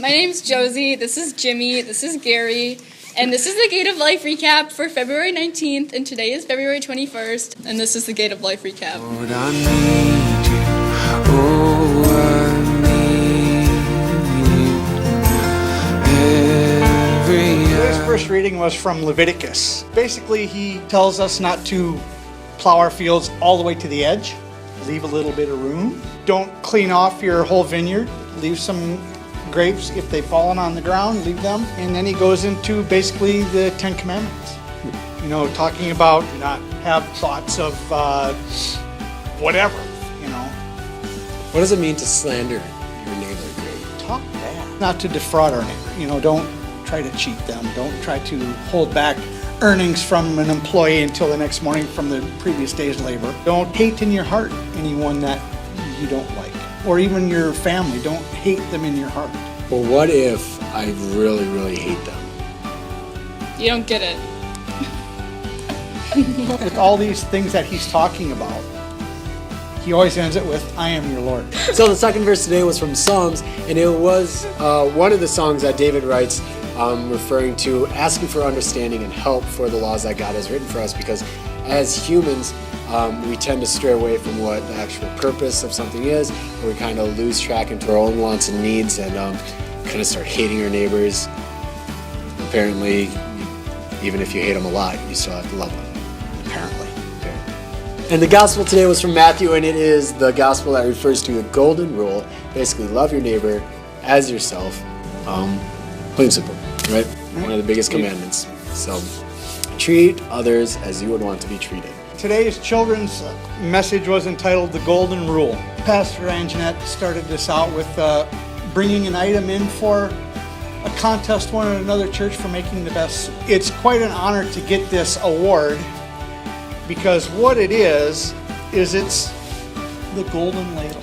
My name's Josie, this is Jimmy, this is Gary, and this is the Gate of Life recap for February 19th, and today is February 21st, and this is the Gate of Life recap. Lord, I need you. Oh, I need you. Today's first reading was from Leviticus. Basically, he tells us not to plow our fields all the way to the edge. Leave a little bit of room. Don't clean off your whole vineyard. Leave some grapes. If they've fallen on the ground, leave them. And then he goes into basically the 10 Commandments. You know, talking about not have thoughts of whatever, you know. What does it mean to slander your neighbor, Gary? Talk bad. Not to defraud our neighbor. You know, don't try to cheat them. Don't try to hold back earnings from an employee until the next morning from the previous day's labor. Don't hate in your heart anyone that you don't like, or even your family. Don't hate them in your heart. Well, what if I really, really hate them? You don't get it. With all these things that he's talking about, he always ends it with, I am your Lord. So the second verse today was from Psalms, and it was one of the songs that David writes referring to asking for understanding and help for the laws that God has written for us, because as humans, we tend to stray away from what the actual purpose of something is, and we kind of lose track into our own wants and needs, and kind of start hating our neighbors. Apparently, even if you hate them a lot, you still have to love them. Apparently. And the gospel today was from Matthew, and it is the gospel that refers to the golden rule. Basically, love your neighbor as yourself. Plain and simple, right? One of the biggest commandments. So, treat others as you would want to be treated. Today's children's message was entitled The Golden Rule. Pastor Anjanette started this out with bringing an item in for a contest won at another church for making the best. It's quite an honor to get this award, because what it is it's the golden ladle.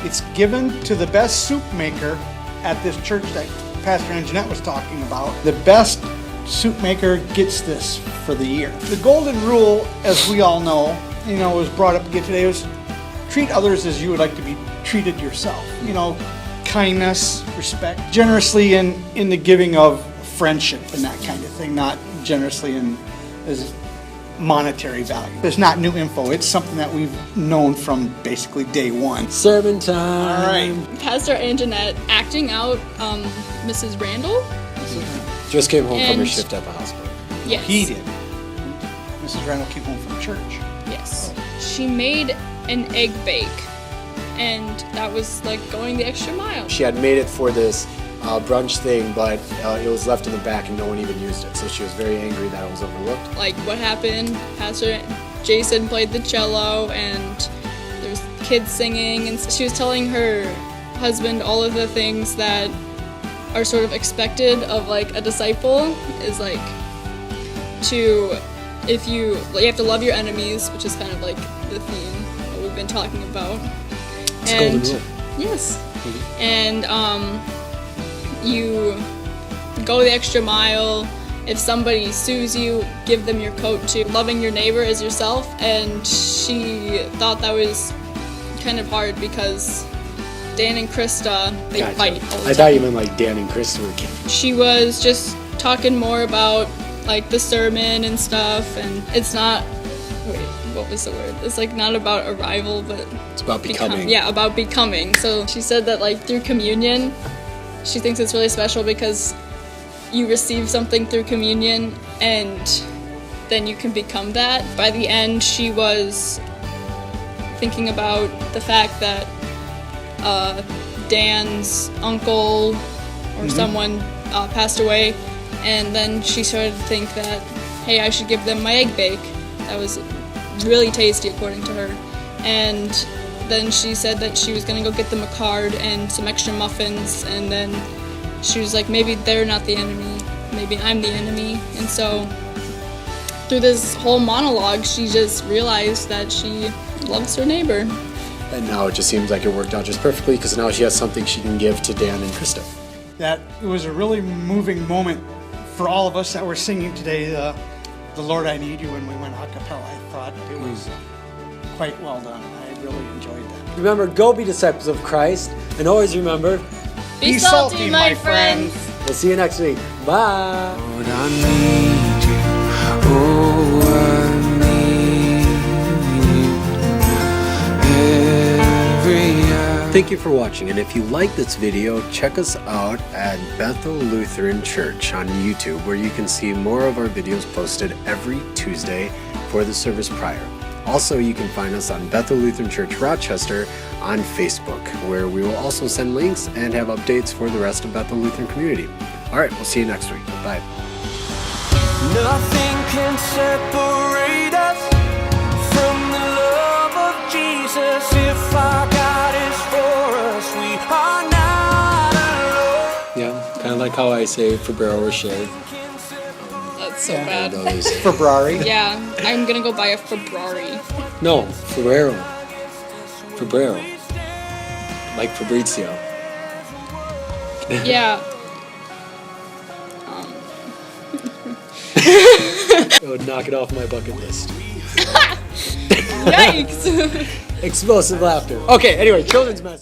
It's given to the best soup maker at this church that Pastor Anjanette was talking about. The best soup maker gets this for the year. The golden rule, as we all know, was brought up again today, was treat others as you would like to be treated yourself. Kindness, respect, generously in the giving of friendship and that kind of thing, not generously in as monetary value. It's not new info. It's something that we've known from basically day one. Sermon time. All right. Pastor Anjanette acting out Mrs. Randall. Just came home from her And- shift at the hospital. Yes. He did. Mrs. Randall came home from church. Yes. She made an egg bake, and that was like going the extra mile. She had made it for this brunch thing, but it was left in the back and no one even used it. So she was very angry that it was overlooked. Like what happened, Pastor Jason played the cello, and there was kids singing, and she was telling her husband all of the things that are sort of expected of like a disciple, is like you have to love your enemies, which is kind of like the theme that we've been talking about. It's a golden rule. Yes. And you go the extra mile. If somebody sues you, give them your coat too. Loving your neighbor as yourself. And she thought that was kind of hard because Dan and Krista, they Gotcha. fight all the time. I thought you meant like Dan and Chris were kidding. She was just talking more about like the sermon and stuff, and it's not, what was the word? It's like not about arrival, but It's about becoming. Yeah, about becoming. So she said that like through communion, she thinks it's really special because you receive something through communion and then you can become that. By the end, she was thinking about the fact that Dan's uncle or someone passed away, and then she started to think that, hey, I should give them my egg bake. That was really tasty according to her. And then she said that she was gonna go get them a card and some extra muffins, and then she was like, maybe they're not the enemy, maybe I'm the enemy. And so through this whole monologue, she just realized that she loves her neighbor. And now it just seems like it worked out just perfectly, because now she has something she can give to Dan and Krista. That it was a really moving moment for all of us that were singing today, the Lord I Need You, when we went a cappella. I thought it was quite well done. I really enjoyed that. Remember, go be disciples of Christ, and always remember, Be salty, my friends. We'll see you next week. Bye. Lord, I need you. Oh, I need you. Every hour. Thank you for watching, and if you like this video, check us out at Bethel Lutheran Church on YouTube, where you can see more of our videos posted every Tuesday for the service prior. Also, you can find us on Bethel Lutheran Church Rochester on Facebook, where we will also send links and have updates for the rest of Bethel Lutheran community. All right, we'll see you next week. Bye. Nothing can separate us from the love of Jesus. If our God is for us, we are not alone. Yeah, kind of like how I say Febrero Rocher. That's so bad. February. Yeah, I'm gonna go buy a Ferrari. No, Febrero. Febrero. Like Fabrizio. Yeah. It would knock it off my bucket list. Yikes. Explosive laughter. Okay, anyway, children's message.